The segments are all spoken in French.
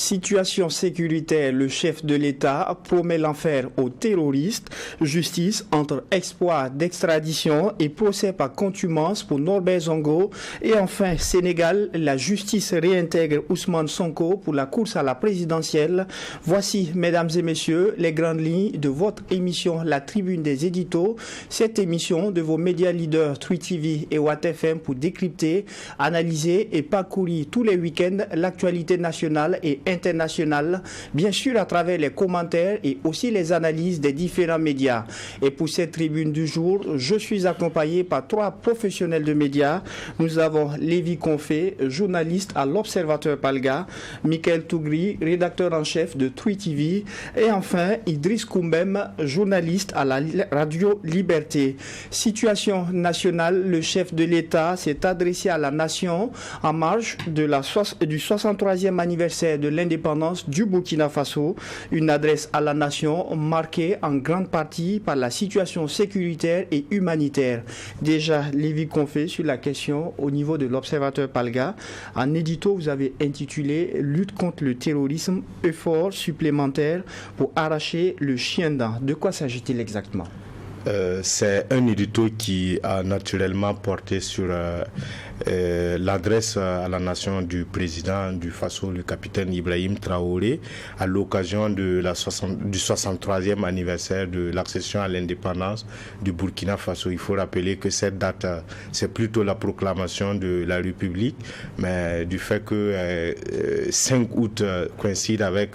Situation sécuritaire, le chef de l'État promet l'enfer aux terroristes. Justice entre exploit d'extradition et procès par contumace pour Norbert Zongo. Et enfin, Sénégal, la justice réintègre Ousmane Sonko pour la course à la présidentielle. Voici, mesdames et messieurs, les grandes lignes de votre émission La Tribune des éditos. Cette émission de vos médias leaders Tweet TV et Watt FM pour décrypter, analyser et parcourir tous les week-ends l'actualité nationale et internationale, bien sûr à travers les commentaires et aussi les analyses des différents médias. Et pour cette tribune du jour, je suis accompagné par trois professionnels de médias. Nous avons Lévi Confé, journaliste à l'Observateur Palga, Michael Tougri, rédacteur en chef de Tweet TV, et enfin Idriss Koumbem, journaliste à la radio Liberté. Situation nationale, le chef de l'État s'est adressé à la nation en marge du 63e anniversaire de l'indépendance du Burkina Faso, une adresse à la nation marquée en grande partie par la situation sécuritaire et humanitaire. Déjà, Lévi Confé sur la question au niveau de l'Observateur Palga. En édito, vous avez intitulé « Lutte contre le terrorisme, effort supplémentaire pour arracher le chien dent ». De quoi s'agit-il exactement ? C'est un édito qui a naturellement porté sur l'adresse à la nation du président du Faso, le capitaine Ibrahim Traoré, à l'occasion du 63e anniversaire de l'accession à l'indépendance du Burkina Faso. Il faut rappeler que cette date, c'est plutôt la proclamation de la République, mais du fait que 5 août coïncide avec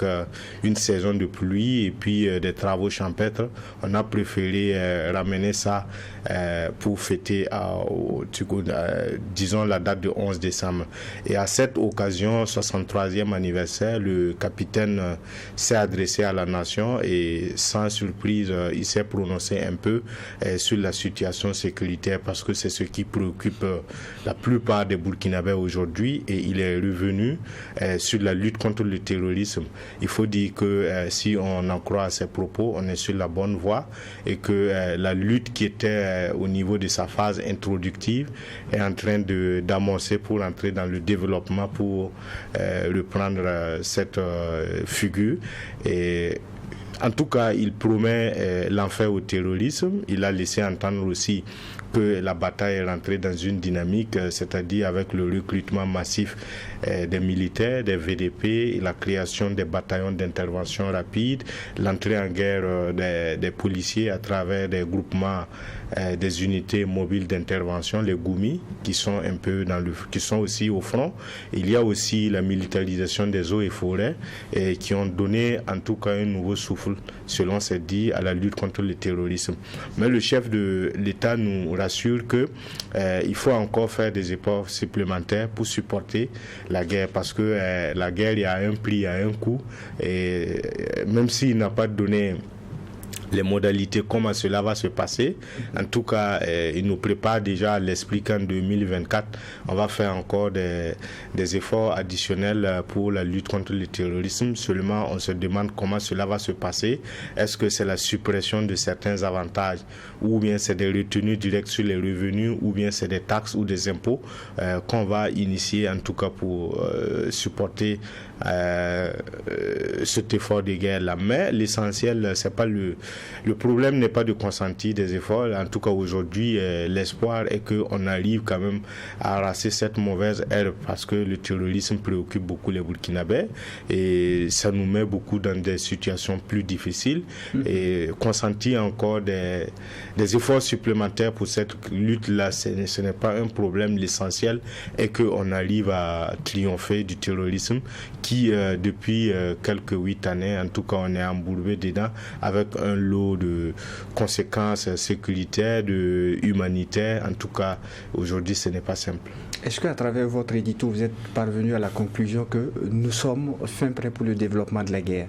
une saison de pluie et puis des travaux champêtres, on a préféré ramener ça pour fêter disons la date du 11 décembre. Et à cette occasion, 63e anniversaire, le capitaine s'est adressé à la nation et sans surprise, il s'est prononcé un peu sur la situation sécuritaire parce que c'est ce qui préoccupe la plupart des Burkinabés aujourd'hui, et il est revenu sur la lutte contre le terrorisme. Il faut dire que si on en croit à ses propos, on est sur la bonne voie et que la lutte qui était au niveau de sa phase introductive est en train d'amorcer pour entrer dans le développement, pour reprendre cette figure. Et en tout cas, il promet l'enfer au terrorisme. Il a laissé entendre aussi que la bataille est rentrée dans une dynamique, c'est-à-dire avec le recrutement massif des militaires, des VDP, et la création des bataillons d'intervention rapide, l'entrée en guerre des policiers à travers des groupements, des unités mobiles d'intervention, les GOUMI, qui sont un peu qui sont aussi au front. Il y a aussi la militarisation des eaux et forêts, qui ont donné en tout cas un nouveau souffle, selon c'est dit, à la lutte contre le terrorisme. Mais le chef de l'État nous rassure que il faut encore faire des efforts supplémentaires pour supporter la guerre, parce que la guerre, il y a un prix, il y a un coût, et même s'il n'a pas donné les modalités, comment cela va se passer. En tout cas, il nous prépare déjà à l'esprit qu'en 2024, on va faire encore des efforts additionnels pour la lutte contre le terrorisme. Seulement, on se demande comment cela va se passer. Est-ce que c'est la suppression de certains avantages, ou bien c'est des retenues directes sur les revenus, ou bien c'est des taxes ou des impôts qu'on va initier, en tout cas pour supporter cet effort de guerre-là. Mais l'essentiel, c'est pas le problème n'est pas de consentir des efforts. En tout cas, aujourd'hui, l'espoir est qu'on arrive quand même à arracher cette mauvaise herbe, parce que le terrorisme préoccupe beaucoup les Burkinabés et ça nous met beaucoup dans des situations plus difficiles. Et consentir encore des efforts supplémentaires pour cette lutte-là, ce n'est pas un problème. L'essentiel est qu'on arrive à triompher du terrorisme qui, depuis quelques 8 années, en tout cas, on est embourbé dedans avec un lot de conséquences sécuritaires, humanitaires. En tout cas, aujourd'hui, ce n'est pas simple. Est-ce qu'à travers votre édito, vous êtes parvenu à la conclusion que nous sommes fin prêts pour le développement de la guerre?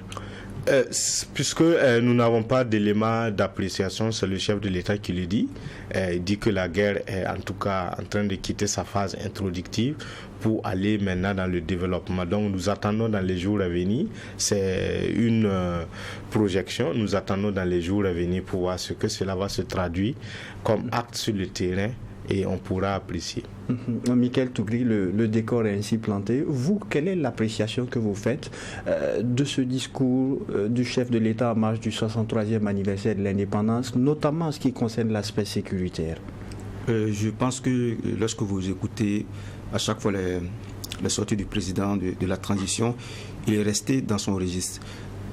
Puisque nous n'avons pas d'éléments d'appréciation, c'est le chef de l'État qui le dit. Il dit que la guerre est en tout cas en train de quitter sa phase introductive pour aller maintenant dans le développement. Donc nous attendons dans les jours à venir, c'est une projection, nous attendons dans les jours à venir pour voir ce que cela va se traduire comme acte sur le terrain et on pourra apprécier. Michael Tougri, le décor est ainsi planté. Vous, quelle est l'appréciation que vous faites de ce discours du chef de l'État en marge du 63e anniversaire de l'indépendance, notamment en ce qui concerne l'aspect sécuritaire? Je pense que lorsque vous écoutez à chaque fois la sortie du président de la transition, il est resté dans son registre.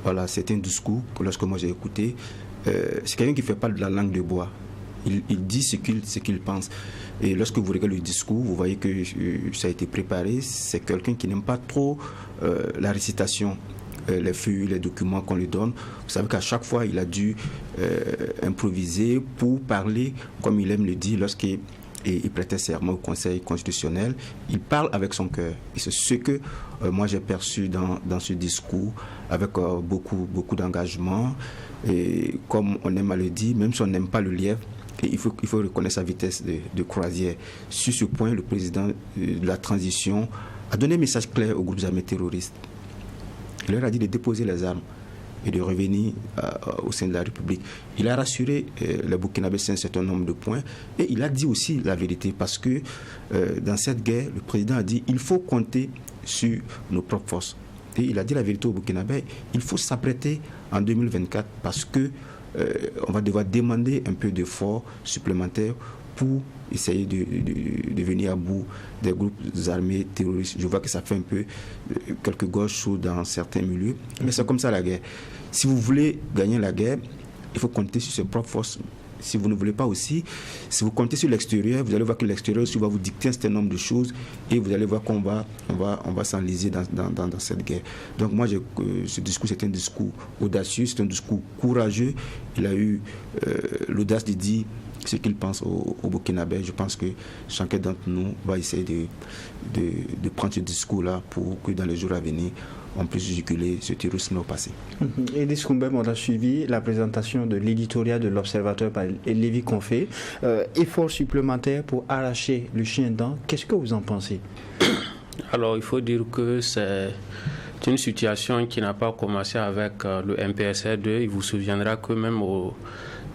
Voilà, c'est un discours que lorsque moi j'ai écouté, c'est quelqu'un qui ne fait pas de la langue de bois. Il dit ce qu'il pense. Et lorsque vous regardez le discours, vous voyez que ça a été préparé. C'est quelqu'un qui n'aime pas trop la récitation, les feuilles, les documents qu'on lui donne. Vous savez qu'à chaque fois, il a dû improviser pour parler, comme il aime le dire, lorsqu'il prêtait serment au Conseil constitutionnel. Il parle avec son cœur. Et c'est ce que moi j'ai perçu dans ce discours, avec beaucoup d'engagement. Et comme on aime à le dire, même si on n'aime pas le lièvre, il faut reconnaître sa vitesse de croisière. Sur ce point, le président de la transition a donné un message clair aux groupes armés terroristes. Il leur a dit de déposer les armes et de revenir au sein de la République. Il a rassuré les Burkinabés sur un certain nombre de points et il a dit aussi la vérité parce que dans cette guerre, le président a dit il faut compter sur nos propres forces. Et il a dit la vérité aux Burkinabés, il faut s'apprêter en 2024 parce que on va devoir demander un peu d'efforts supplémentaires pour essayer de venir à bout des groupes armés terroristes. Je vois que ça fait un peu quelques gorges chaudes dans certains milieux, mais c'est comme ça la guerre. Si vous voulez gagner la guerre, il faut compter sur ses propres forces. Si vous ne voulez pas aussi, si vous comptez sur l'extérieur, vous allez voir que l'extérieur aussi va vous dicter un certain nombre de choses et vous allez voir qu'on va s'enliser dans cette guerre. Donc moi, ce discours, c'est un discours audacieux, c'est un discours courageux. Il a eu l'audace de dire ce qu'il pense au Burkinabé. Je pense que chacun d'entre nous va essayer de prendre ce discours-là pour que dans les jours à venir, on puisse juguler ce terrorisme au passé. Edith Koumbem, on a suivi la présentation de l'éditorial de l'Observateur par Lévi Confé. Effort supplémentaire pour arracher le chien-dent. Qu'est-ce que vous en pensez? Alors, il faut dire que c'est une situation qui n'a pas commencé avec le MPSR2. Il vous souviendra que même au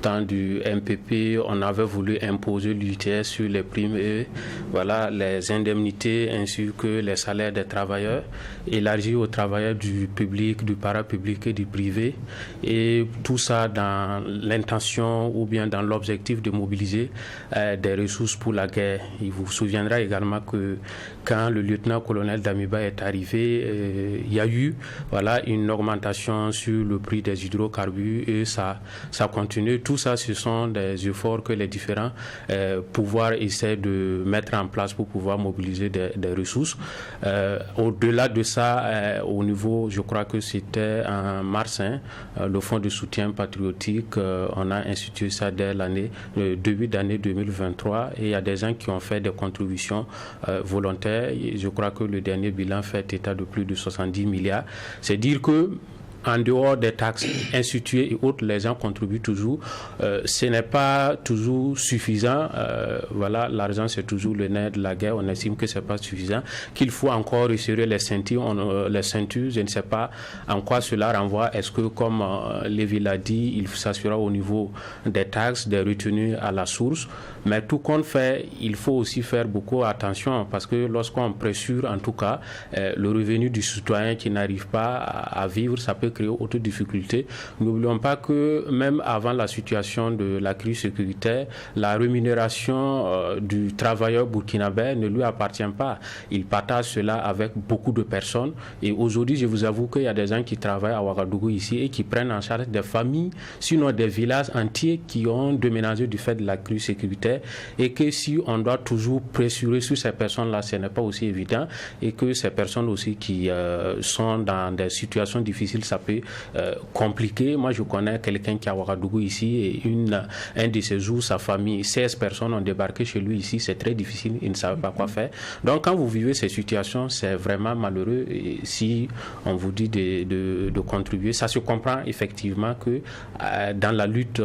temps du MPP, on avait voulu imposer l'UTS sur les primes et voilà, les indemnités ainsi que les salaires des travailleurs, élargir aux travailleurs du public, du parapublic et du privé. Et tout ça dans l'intention ou bien dans l'objectif de mobiliser des ressources pour la guerre. Il vous souviendra également que quand le lieutenant-colonel Damiba est arrivé, il y a eu une augmentation sur le prix des hydrocarbures et ça continue. Tout ça, ce sont des efforts que les différents pouvoirs essaient de mettre en place pour pouvoir mobiliser des ressources. Au-delà de ça, au niveau, je crois que c'était en mars, le fonds de soutien patriotique, on a institué ça dès le début d'année 2023 et il y a des gens qui ont fait des contributions volontaires. Je crois que le dernier bilan fait état de plus de 70 milliards. C'est dire que en dehors des taxes instituées et autres, les gens contribuent toujours. Ce n'est pas toujours suffisant. L'argent, c'est toujours le nerf de la guerre. On estime que ce n'est pas suffisant, qu'il faut encore resserrer les ceintures. Je ne sais pas en quoi cela renvoie. Est-ce que, comme Lévi l'a dit, il s'assurera au niveau des taxes, des retenues à la source. Mais tout compte fait, il faut aussi faire beaucoup attention parce que lorsqu'on pressure, en tout cas, le revenu du citoyen qui n'arrive pas à vivre, ça peut créer autre difficultés. N'oublions pas que même avant la situation de la crise sécuritaire, la rémunération du travailleur burkinabé ne lui appartient pas. Il partage cela avec beaucoup de personnes. Et aujourd'hui, je vous avoue qu'il y a des gens qui travaillent à Ouagadougou ici et qui prennent en charge des familles, sinon des villages entiers qui ont déménagé du fait de la crise sécuritaire et que si on doit toujours pressurer sur ces personnes-là, ce n'est pas aussi évident et que ces personnes aussi qui sont dans des situations difficiles, ça peut compliqué. Moi, je connais quelqu'un qui est à Ouagadougou ici et un de ces jours, sa famille, 16 personnes ont débarqué chez lui ici. C'est très difficile, il ne savait pas quoi faire. Donc, quand vous vivez ces situations, c'est vraiment malheureux. Et si on vous dit de contribuer, ça se comprend effectivement que dans la lutte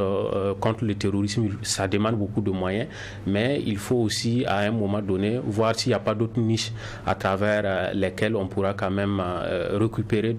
contre le terrorisme, ça demande beaucoup de moyens, mais il faut aussi, à un moment donné, voir s'il n'y a pas d'autres niches à travers lesquelles on pourra quand même récupérer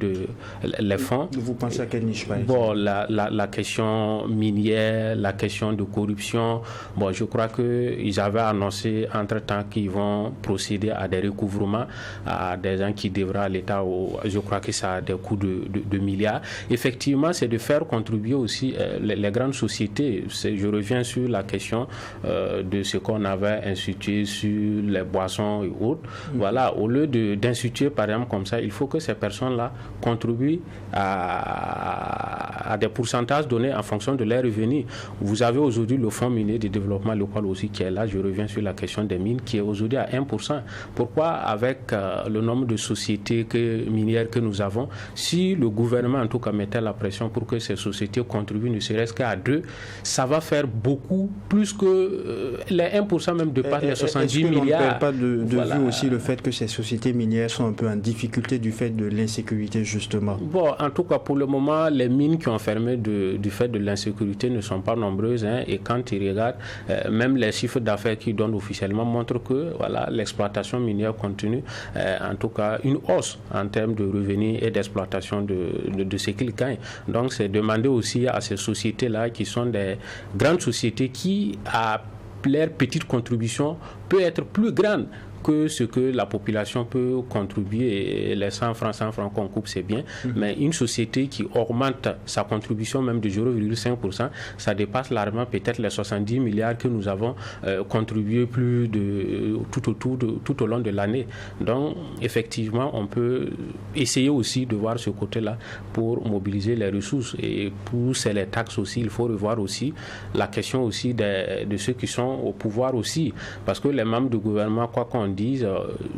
les fonds fonds. Vous pensez à quelle niche par exemple? Bon, la question minière, la question de corruption, bon, je crois qu'ils avaient annoncé entre-temps qu'ils vont procéder à des recouvrements à des gens qui devraient à l'État, je crois que ça a des coûts de milliards. Effectivement, c'est de faire contribuer aussi les grandes sociétés. Je reviens sur la question de ce qu'on avait institué sur les boissons et autres. Voilà, au lieu d'instituer par exemple comme ça, il faut que ces personnes-là contribuent à des pourcentages donnés en fonction de leurs revenus. Vous avez aujourd'hui le Fonds minier de développement local aussi qui est là. Je reviens sur la question des mines qui est aujourd'hui à 1%. Pourquoi avec le nombre de sociétés minières que nous avons, si le gouvernement en tout cas mettait la pression pour que ces sociétés contribuent ne serait-ce qu'à 2, ça va faire beaucoup plus que les 1% même de part les 70 milliards. On ne perd pas de vue aussi le fait que ces sociétés minières sont un peu en difficulté du fait de l'insécurité justement? Bon, en tout cas pour le moment, les mines qui ont fermé du fait de l'insécurité ne sont pas nombreuses et quand ils regardent, même les chiffres d'affaires qu'ils donnent officiellement montrent que voilà, l'exploitation minière continue, en tout cas une hausse en termes de revenus et d'exploitation de ce qu'ils gagnent. Donc c'est demander aussi à ces sociétés-là qui sont des grandes sociétés qui, à leur petite contribution, peut être plus grande que ce que la population peut contribuer. Et les 100 francs qu'on coupe, c'est bien. Mais une société qui augmente sa contribution même de 0,5%, ça dépasse largement peut-être les 70 milliards que nous avons contribué tout au long de l'année. Donc, effectivement, on peut essayer aussi de voir ce côté-là pour mobiliser les ressources. Et pour les taxes aussi, il faut revoir aussi la question aussi de ceux qui sont au pouvoir aussi. Parce que les membres du gouvernement, quoi qu'on dise,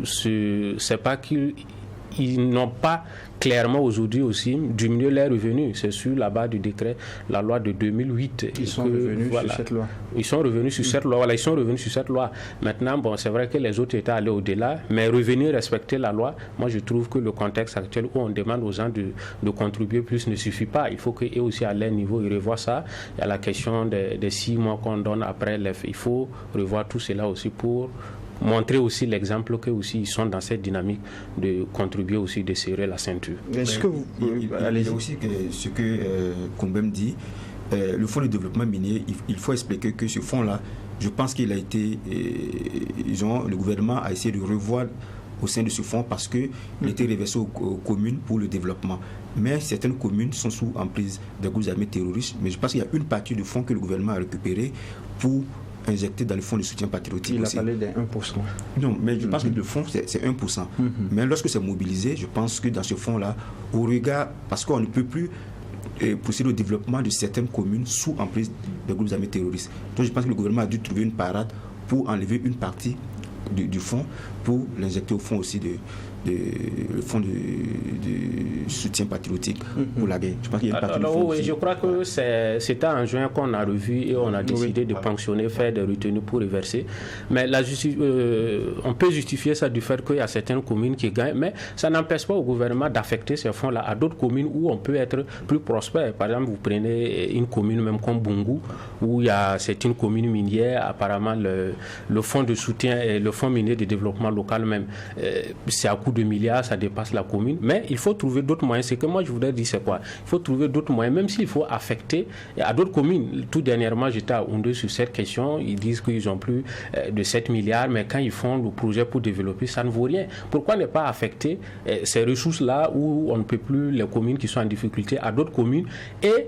c'est pas qu'ils n'ont pas clairement aujourd'hui aussi diminué leurs revenus. C'est sur la base du décret, la loi de 2008. Ils sont revenus sur cette loi. Ils sont revenus sur cette loi. Voilà, ils sont revenus sur cette loi. Maintenant, bon, c'est vrai que les autres États allaient au-delà, mais revenir respecter la loi, moi je trouve que le contexte actuel où on demande aux gens de contribuer plus ne suffit pas. Il faut qu'eux aussi à leur niveau, ils revoient ça. Il y a la question des 6 mois qu'on donne après. Il faut revoir tout cela aussi pour montrer aussi l'exemple que aussi ils sont dans cette dynamique de contribuer aussi, de serrer la ceinture. Est-ce que vous... Il y a aussi ce que Combem dit, le fonds de développement minier, il faut expliquer que ce fonds-là, je pense qu'il a été, le gouvernement a essayé de revoir au sein de ce fonds parce qu'il était reversé aux communes pour le développement. Mais certaines communes sont sous emprise des groupes armés terroristes. Mais je pense qu'il y a une partie du fonds que le gouvernement a récupéré pour injecté dans le fonds de soutien patriotique. Il a parlé des 1%. Non, mais je pense que le fonds, c'est 1%. Mais lorsque c'est mobilisé, je pense que dans ce fonds-là, au regard, parce qu'on ne peut plus procéder au développement de certaines communes sous emprise des groupes armés terroristes. Donc je pense que le gouvernement a dû trouver une parade pour enlever une partie du fonds pour l'injecter au fond aussi le fonds de soutien patriotique pour la guerre. Je pense qu'il y a une partie oui, je crois que c'était en juin qu'on a revu et on a décidé de ponctionner, faire des retenues pour reverser. Mais on peut justifier ça du fait qu'il y a certaines communes qui gagnent, mais ça n'empêche pas au gouvernement d'affecter ces fonds-là à d'autres communes où on peut être plus prospère. Par exemple, vous prenez une commune même comme Bungu, où c'est une commune minière, apparemment le fonds de soutien et le fonds minier de développement local même, c'est à coût de milliards, ça dépasse la commune, mais il faut trouver d'autres moyens. C'est que moi je voudrais dire c'est quoi? Il faut trouver d'autres moyens, même s'il faut affecter à d'autres communes. Tout dernièrement, j'étais à Oundé sur cette question, ils disent qu'ils ont plus de 7 milliards, mais quand ils font le projet pour développer, ça ne vaut rien. Pourquoi ne pas affecter ces ressources-là où on ne peut plus, les communes qui sont en difficulté, à d'autres communes et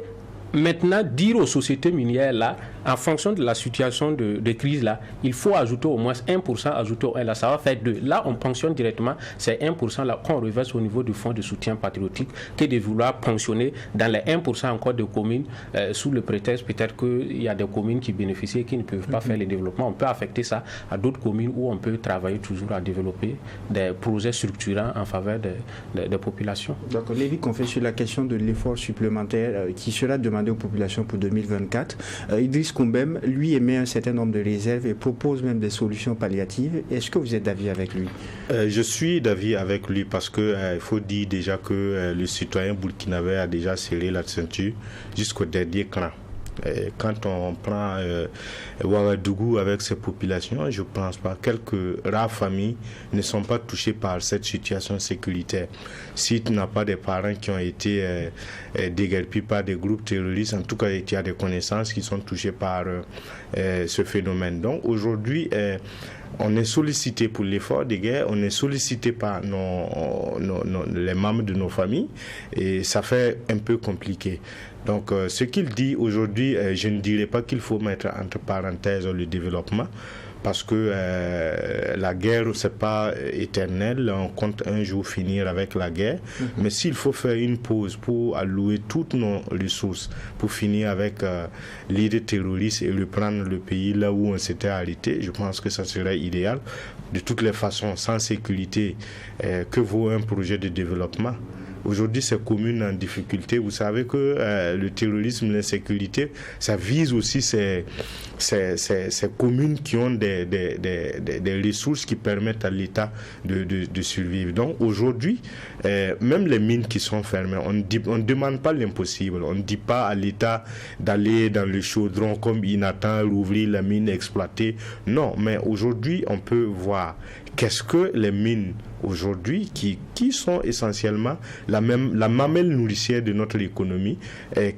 maintenant dire aux sociétés minières là, en fonction de la situation de crise là, il faut ajouter au moins 1%, ajouter au 1 là, ça va faire 2. Là, on ponctionne directement ces 1% là qu'on reverse au niveau du fonds de soutien patriotique que de vouloir ponctionner dans les 1% encore de communes sous le prétexte peut-être qu'il y a des communes qui bénéficient et qui ne peuvent pas faire le développement. On peut affecter ça à d'autres communes où on peut travailler toujours à développer des projets structurants en faveur des populations. Donc, Lévi, qu'on fait sur la question de l'effort supplémentaire qui sera demandé aux populations pour 2024. Idriss Combem, lui, émet un certain nombre de réserves et propose même des solutions palliatives. Est-ce que vous êtes d'avis avec lui? Je suis d'avis avec lui parce qu'il faut dire déjà que le citoyen burkinabé a déjà serré la ceinture jusqu'au dernier cran. Et quand on prend Ouagadougou avec ses populations, je ne pense pas. Quelques rares familles ne sont pas touchées par cette situation sécuritaire. Si tu n'as pas des parents qui ont été déguerpis par des groupes terroristes, en tout cas, il y a des connaissances qui sont touchées par ce phénomène. Donc aujourd'hui, on est sollicité pour l'effort de guerre, on est sollicité par les membres de nos familles et ça fait un peu compliqué. Donc ce qu'il dit aujourd'hui, je ne dirais pas qu'il faut mettre entre parenthèses le développement parce que la guerre, c'est pas éternel, on compte un jour finir avec la guerre, mais s'il faut faire une pause pour allouer toutes nos ressources pour finir avec l'idée terroriste et reprendre le pays là où on s'était arrêté, je pense que ça serait idéal. De toutes les façons, sans sécurité, que vaut un projet de développement? Aujourd'hui, ces communes en difficulté, vous savez que le terrorisme, l'insécurité, ça vise aussi ces communes qui ont des ressources qui permettent à l'État de survivre. Donc aujourd'hui, même les mines qui sont fermées, on ne demande pas l'impossible. On ne dit pas à l'État d'aller dans le chaudron comme il attend, rouvrir la mine, exploiter. Non, mais aujourd'hui, on peut voir qu'est-ce que les mines aujourd'hui, qui sont essentiellement la mamelle nourricière de notre économie,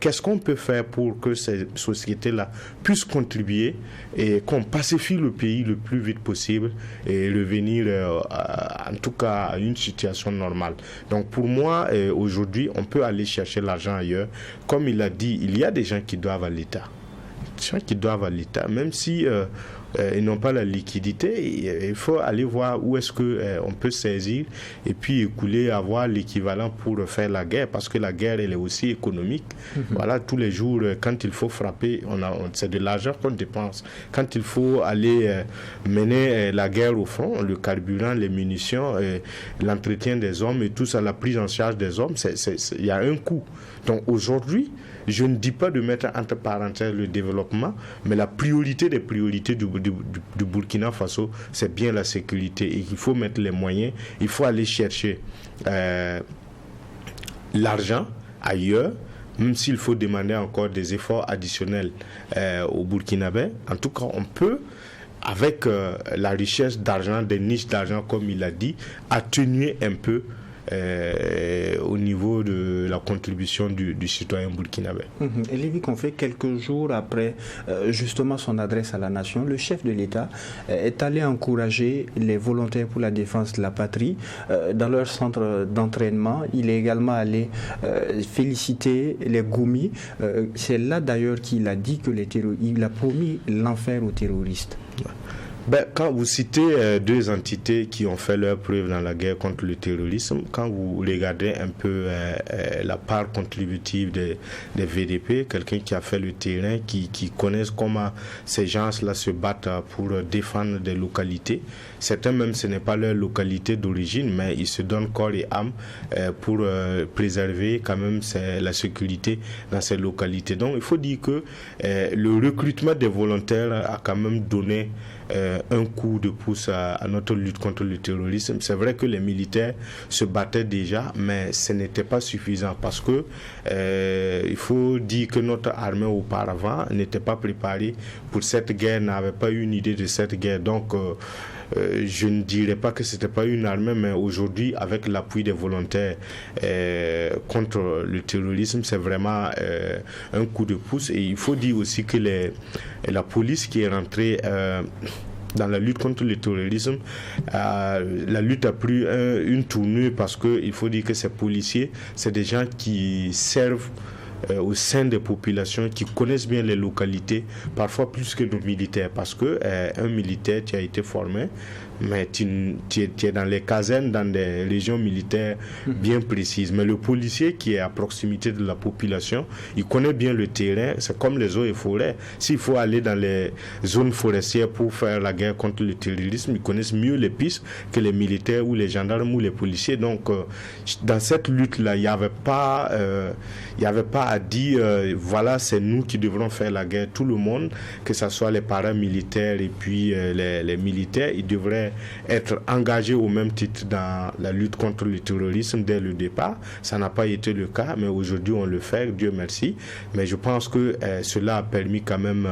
qu'est-ce qu'on peut faire pour que ces sociétés-là puissent contribuer et qu'on pacifie le pays le plus vite possible et revenir en tout cas à une situation normale. Donc pour moi, aujourd'hui, on peut aller chercher l'argent ailleurs. Comme il a dit, il y a des gens qui doivent à l'État. Des gens qui doivent à l'État, même si ils n'ont pas la liquidité, il faut aller voir où est-ce qu'on peut saisir et puis écouler, avoir l'équivalent pour faire la guerre, parce que la guerre, elle est aussi économique. Voilà, tous les jours, quand il faut frapper, c'est de l'argent qu'on dépense. Quand il faut aller mener la guerre au front, le carburant, les munitions, l'entretien des hommes et tout ça, la prise en charge des hommes, il y a un coût. Donc aujourd'hui, je ne dis pas de mettre entre parenthèses le développement, mais la priorité des priorités du Burkina Faso, c'est bien la sécurité. Et il faut mettre les moyens, il faut aller chercher l'argent ailleurs, même s'il faut demander encore des efforts additionnels au Burkinabé. En tout cas, on peut, avec la richesse d'argent, des niches d'argent, comme il a dit, atténuer un peu au niveau de la contribution du citoyen burkinabé. Et Lévi Confé, quelques jours après justement son adresse à la nation, le chef de l'État est allé encourager les volontaires pour la défense de la patrie dans leur centre d'entraînement. Il est également allé féliciter les Goumis. C'est là d'ailleurs qu'il a dit que il a promis l'enfer aux terroristes. Quand vous citez deux entités qui ont fait leur preuve dans la guerre contre le terrorisme, quand vous regardez un peu la part contributive des VDP, quelqu'un qui a fait le terrain, qui connaissent comment ces gens-là se battent pour défendre des localités. Certains même, ce n'est pas leur localité d'origine, mais ils se donnent corps et âme pour préserver quand même la sécurité dans ces localités. Donc il faut dire que le recrutement des volontaires a quand même donné un coup de pouce à notre lutte contre le terrorisme. C'est vrai que les militaires se battaient déjà, mais ce n'était pas suffisant parce que il faut dire que notre armée auparavant n'était pas préparée pour cette guerre, n'avait pas eu une idée de cette guerre. Donc je ne dirais pas que c'était pas une armée, mais aujourd'hui, avec l'appui des volontaires contre le terrorisme, c'est vraiment un coup de pouce. Et il faut dire aussi que la police qui est rentrée dans la lutte contre le terrorisme, la lutte a pris une tournure parce qu'il faut dire que ces policiers, c'est des gens qui servent au sein des populations, qui connaissent bien les localités, parfois plus que nos militaires, parce que un militaire, tu as été formé, mais tu es dans les casernes, dans des régions militaires bien précises. Mais le policier qui est à proximité de la population, il connaît bien le terrain, c'est comme les eaux et forêts. S'il faut aller dans les zones forestières pour faire la guerre contre le terrorisme, ils connaissent mieux les pistes que les militaires ou les gendarmes ou les policiers. Donc, dans cette lutte-là, il n'y avait pas à dire, voilà, c'est nous qui devrons faire la guerre. Tout le monde, que ce soit les paramilitaires et puis les militaires, ils devraient voulaient être engagés au même titre dans la lutte contre le terrorisme dès le départ. Ça n'a pas été le cas, mais aujourd'hui on le fait, Dieu merci. Mais je pense que cela a permis quand même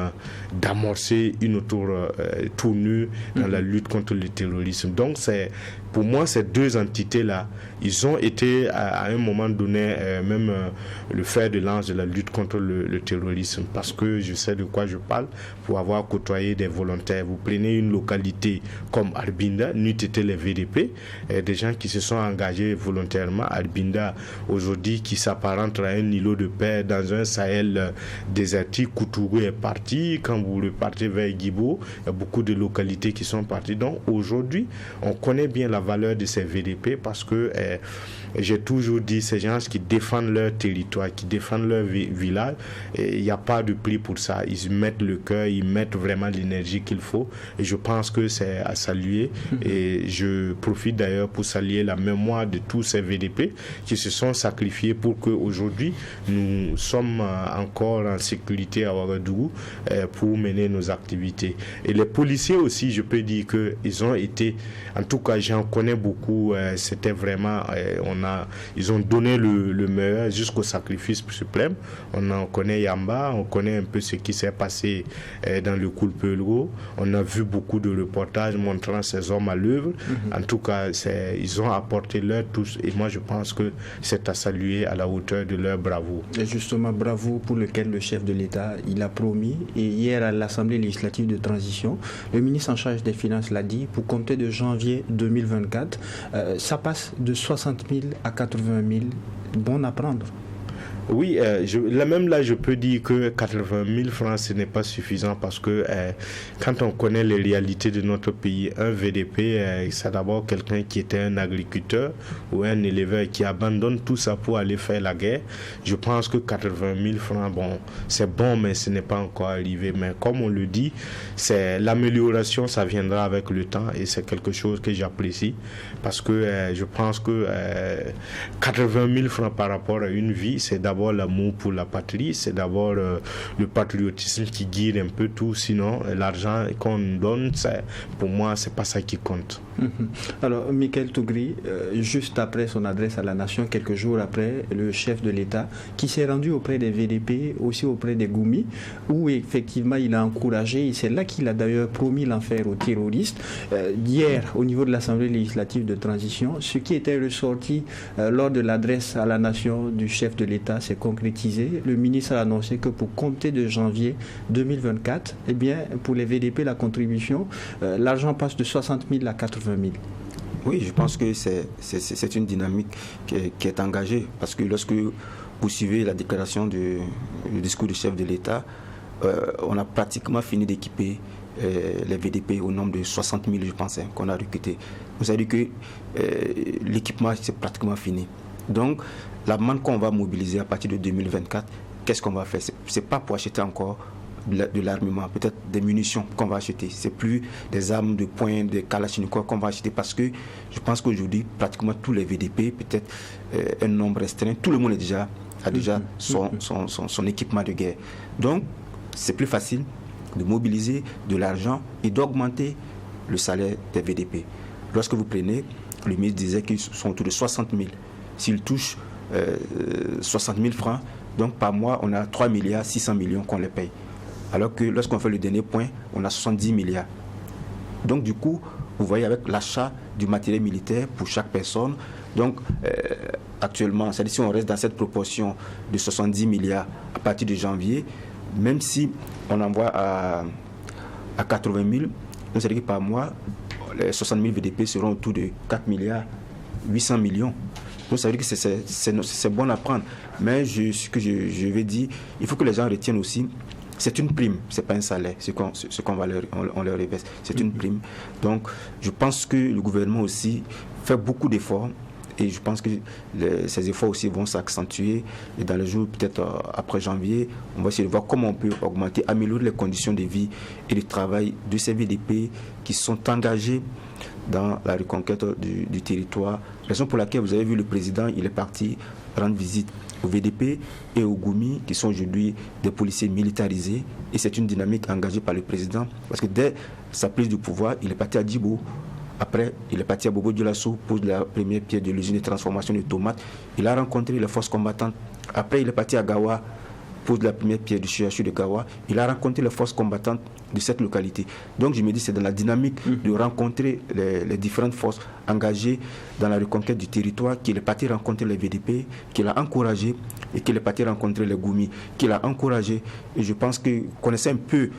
d'amorcer une tournure dans la lutte contre le terrorisme. Donc pour moi, ces deux entités-là, ils ont été à un moment donné même le fer de lance de la lutte contre le terrorisme, parce que je sais de quoi je parle pour avoir côtoyé des volontaires. Vous prenez une localité comme Arbinda, n'eût été les VDP, des gens qui se sont engagés volontairement. Arbinda, aujourd'hui, qui s'apparente à un îlot de paix dans un Sahel désertique. Koutougou est parti. Quand vous repartez vers Guibo, il y a beaucoup de localités qui sont parties. Donc aujourd'hui, on connaît bien la valeur de ces VDP parce que j'ai toujours dit, ces gens qui défendent leur territoire, qui défendent leur village, il n'y a pas de prix pour ça. Ils mettent le cœur, ils mettent vraiment l'énergie qu'il faut. Et je pense que c'est à saluer. Et je profite d'ailleurs pour saluer la mémoire de tous ces VDP qui se sont sacrifiés pour qu'aujourd'hui, nous sommes encore en sécurité à Ouagadougou pour mener nos activités. Et les policiers aussi, je peux dire qu'ils ont été, en tout cas j'en connais beaucoup, c'était vraiment, ils ont donné le meilleur jusqu'au sacrifice suprême. On en connaît Yamba, on connaît un peu ce qui s'est passé dans le Koulpelgo. On a vu beaucoup de reportages montrant ces hommes à l'œuvre. En tout cas, ils ont apporté leur tous. Et moi, je pense que c'est à saluer à la hauteur de leur bravoure. Et justement, bravo pour lequel le chef de l'État, il a promis. Et hier, à l'Assemblée législative de transition, le ministre en charge des Finances l'a dit, pour compter de janvier 2024, ça passe de 60 000 à 80 000. Bon à prendre. Oui, même là, je peux dire que 80 000 francs, ce n'est pas suffisant parce que quand on connaît les réalités de notre pays, un VDP, c'est d'abord quelqu'un qui était un agriculteur ou un éleveur qui abandonne tout ça pour aller faire la guerre. Je pense que 80 000 francs, bon, c'est bon, mais ce n'est pas encore arrivé. Mais comme on le dit, c'est l'amélioration, ça viendra avec le temps et c'est quelque chose que j'apprécie parce que je pense que 80 000 francs par rapport à une vie, c'est d'abord l'amour pour la patrie, c'est d'abord le patriotisme qui guide un peu tout, sinon l'argent qu'on donne, pour moi, c'est pas ça qui compte. Alors, Michael Tougri, juste après son adresse à la nation, quelques jours après, le chef de l'État, qui s'est rendu auprès des VDP, aussi auprès des Goumi, où effectivement il a encouragé, et c'est là qu'il a d'ailleurs promis l'enfer aux terroristes. Hier, au niveau de l'Assemblée législative de transition, ce qui était ressorti lors de l'adresse à la nation du chef de l'État s'est concrétisé. Le ministre a annoncé que pour compter de janvier 2024, eh bien, pour les VDP, la contribution, l'argent passe de 60 000 à 80 000. Oui, je pense que c'est une dynamique qui est engagée parce que lorsque vous suivez la déclaration du discours du chef de l'État, on a pratiquement fini d'équiper les VDP au nombre de 60 000, je pense, qu'on a recruté. Vous savez que l'équipement, c'est pratiquement fini. Donc, la manne qu'on va mobiliser à partir de 2024, qu'est-ce qu'on va faire? C'est pas pour acheter encore de l'armement, peut-être des munitions qu'on va acheter. C'est plus des armes de poing, des kalachnikovs qu'on va acheter parce que je pense qu'aujourd'hui, pratiquement tous les VDP, peut-être un nombre restreint, tout le monde a déjà son équipement de guerre. Donc, c'est plus facile de mobiliser de l'argent et d'augmenter le salaire des VDP. Lorsque vous prenez, le ministre disait qu'ils sont autour de 60 000. S'ils touchent 60 000 francs, donc par mois, on a 3 milliards 600 millions qu'on les paye. Alors que lorsqu'on fait le dernier point, on a 70 milliards. Donc du coup, vous voyez avec l'achat du matériel militaire pour chaque personne, donc actuellement, c'est-à-dire si on reste dans cette proportion de 70 milliards à partir de janvier, même si on envoie à 80 000, c'est-à-dire que par mois, les 60 000 VDP seront autour de 4 milliards 800 millions. Donc ça veut dire que c'est bon à prendre. Mais ce que je vais dire, il faut que les gens retiennent aussi, c'est une prime, c'est pas un salaire, ce qu'on va on leur reverse, c'est une prime. Donc je pense que le gouvernement aussi fait beaucoup d'efforts et je pense que ces efforts aussi vont s'accentuer et dans les jours peut-être après janvier, on va essayer de voir comment on peut augmenter, améliorer les conditions de vie et de travail de ces VDP qui sont engagés dans la reconquête du territoire. Raison pour laquelle vous avez vu le président, il est parti rendre visite au VDP et aux Goumi, qui sont aujourd'hui des policiers militarisés. Et c'est une dynamique engagée par le président, parce que dès sa prise du pouvoir, il est parti à Djibo Après, il est parti à Bobo Dioulasso, pose la première pierre de l'usine de transformation de tomates. Il a rencontré les forces combattantes. Après, il est parti à Gawa, pose la première pierre du CHU de Gawa. Il a rencontré les forces combattantes de cette localité. Donc je me dis, c'est dans la dynamique de rencontrer les différentes forces engagées dans la reconquête du territoire qu'il est parti rencontrer les VDP, qu'il a encouragé, et qu'il est parti rencontrer les Goumi, qu'il a encouragé. Et je pense que, connaissant un peu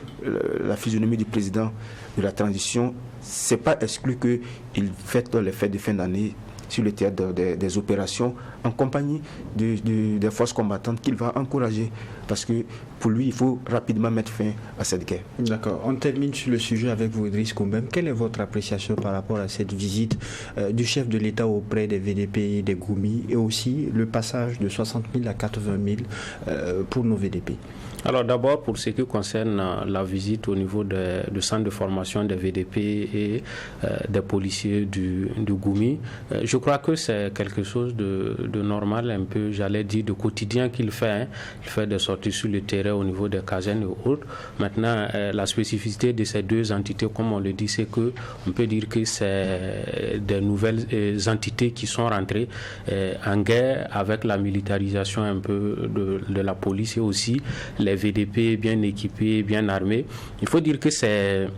la physionomie du président de la transition, c'est pas exclu qu'il fête les fêtes de fin d'année sur le théâtre des opérations en compagnie des forces combattantes qu'il va encourager, parce que pour lui, il faut rapidement mettre fin à cette guerre. D'accord. On termine sur le sujet avec vous, Idriss Koumbem. Quelle est votre appréciation par rapport à cette visite du chef de l'État auprès des VDP et des Goumi, et aussi le passage de 60 000 à 80 000 pour nos VDP? Alors d'abord, pour ce qui concerne la visite au niveau du centre de formation des VDP et des policiers du Goumi, je crois que c'est quelque chose de normal, un peu, j'allais dire, de quotidien qu'il fait. Hein. Il fait des sorties sur le terrain au niveau des casernes et autres. Maintenant, la spécificité de ces deux entités, comme on le dit, c'est qu'on peut dire que c'est des nouvelles entités qui sont rentrées en guerre avec la militarisation un peu de la police, et aussi les VDP bien équipés, bien armés. Il faut dire que c'est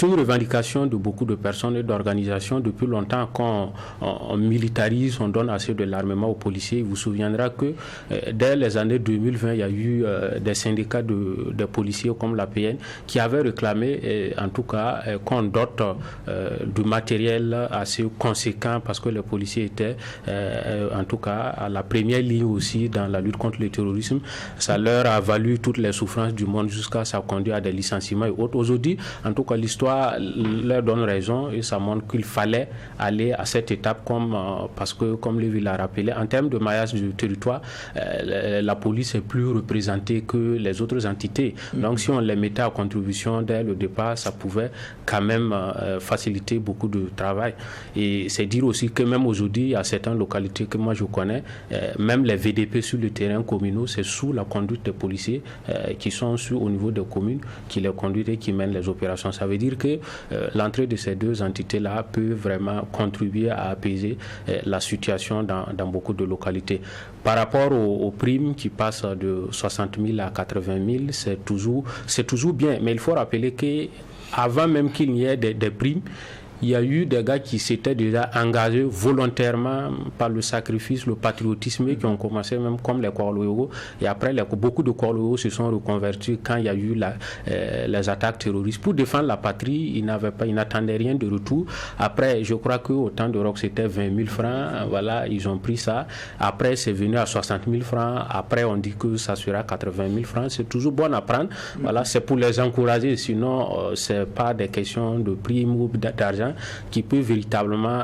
une revendication de beaucoup de personnes et d'organisations depuis longtemps. Quand on militarise, on donne assez de l'armement aux policiers. Il vous souviendra que dès les années 2020, il y a eu des syndicats de policiers comme l'APN qui avaient réclamé, en tout cas, qu'on dote du matériel assez conséquent, parce que les policiers étaient, en tout cas, à la première ligne aussi dans la lutte contre le terrorisme. Ça leur a valu toutes les souffrances du monde, jusqu'à ça conduit à des licenciements et autres. Aujourd'hui, en tout cas, l'histoire leur donne raison, et ça montre qu'il fallait aller à cette étape, parce que, comme Lévi l'a rappelé, en termes de maillage du territoire, la police est plus représentée que les autres entités. Donc si on les mettait à contribution dès le départ, ça pouvait quand même faciliter beaucoup de travail. Et c'est dire aussi que même aujourd'hui, il y a certaines localités que moi je connais, même les VDP sur le terrain communaux, c'est sous la conduite des policiers qui sont au niveau des communes, qui les conduisent et qui mènent les opérations. Ça veut dire que l'entrée de ces deux entités-là peut vraiment contribuer à apaiser la situation dans beaucoup de localités. Par rapport aux primes qui passent de 60 000 à 80 000, c'est toujours bien. Mais il faut rappeler qu'avant même qu'il n'y ait des primes, il y a eu des gars qui s'étaient déjà engagés volontairement par le sacrifice, le patriotisme, et qui ont commencé même comme les Korloyo. Et après, beaucoup de Korloyo se sont reconvertis quand il y a eu les attaques terroristes. Pour défendre la patrie, ils n'attendaient rien de retour. Après, je crois qu'au temps de Rock, c'était 20 000 francs. Voilà, ils ont pris ça. Après, c'est venu à 60 000 francs. Après, on dit que ça sera 80 000 francs. C'est toujours bon à prendre. Voilà, c'est pour les encourager. Sinon, c'est pas des questions de primes ou d'argent qui peut véritablement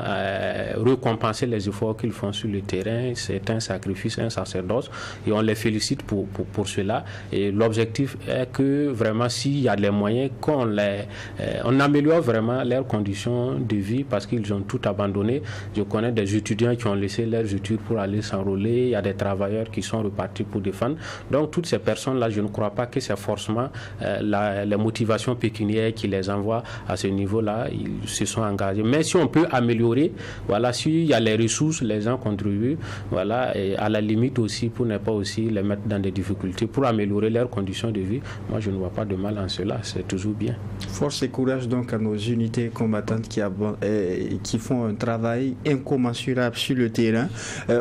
récompenser les efforts qu'ils font sur le terrain. C'est un sacrifice, un sacerdoce, et on les félicite pour cela. Et l'objectif est que vraiment, s'il y a les moyens, on améliore vraiment leurs conditions de vie, parce qu'ils ont tout abandonné. Je connais des étudiants qui ont laissé leurs études pour aller s'enrôler. Il y a des travailleurs qui sont repartis pour défendre. Donc toutes ces personnes-là, je ne crois pas que c'est forcément les motivations pécuniaires qui les envoient à ce niveau-là. Ils se sont engagés. Mais si on peut améliorer, voilà, s'il y a les ressources, les gens contribuent, voilà, et à la limite aussi, pour ne pas aussi les mettre dans des difficultés, pour améliorer leurs conditions de vie, moi je ne vois pas de mal en cela, c'est toujours bien. Force et courage donc à nos unités combattantes qui font un travail incommensurable sur le terrain.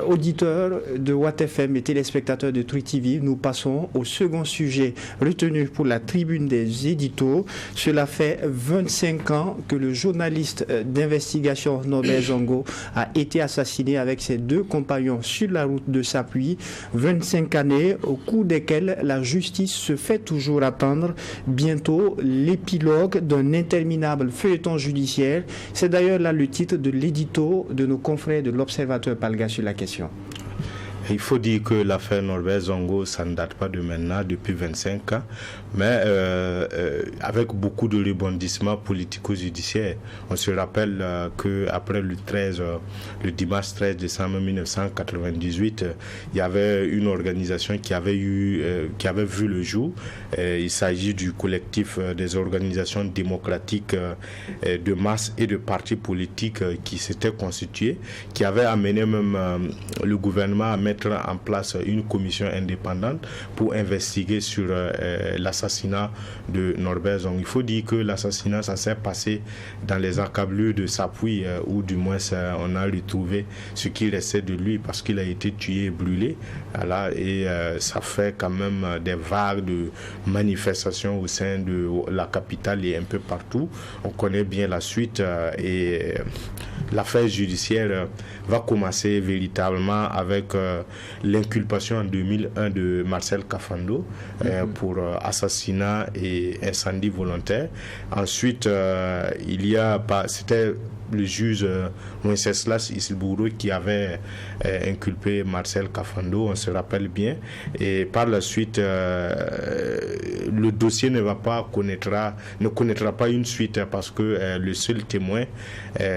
Auditeurs de Watt FM et téléspectateurs de Truth TV, nous passons au second sujet retenu pour la tribune des éditos. Cela fait 25 ans que le journaliste d'investigation Norbert Zongo a été assassiné avec ses deux compagnons sur la route de Sapuy. 25 années au cours desquelles la justice se fait toujours attendre. Bientôt l'épilogue d'un interminable feuilleton judiciaire. C'est d'ailleurs là le titre de l'édito de nos confrères de l'Observateur Palga sur la question. Il faut dire que l'affaire Norbert Zongo, ça ne date pas de maintenant, depuis 25 ans, mais avec beaucoup de rebondissements politico-judiciaires. On se rappelle qu'après le dimanche 13 décembre 1998, il y avait une organisation qui avait vu le jour. Il s'agit du collectif des organisations démocratiques de masse et de partis politiques qui s'étaient constitués, qui avait amené même le gouvernement à mettre en place une commission indépendante pour investiguer sur l'assassinat de Norbert Zongo. Il faut dire que l'assassinat, ça s'est passé dans les encablures de Sapuy, où du moins on a retrouvé ce qui restait de lui parce qu'il a été tué et brûlé. Voilà, et ça fait quand même des vagues de manifestations au sein de la capitale et un peu partout. On connaît bien la suite et l'affaire judiciaire va commencer véritablement avec l'inculpation en 2001 de Marcel Kafando pour assassinat et incendie volontaire. Ensuite, c'était le juge Wenceslas Isilbourou qui avait inculpé Marcel Kafando, on se rappelle bien. Et par la suite, le dossier ne connaîtra pas une suite parce que le seul témoin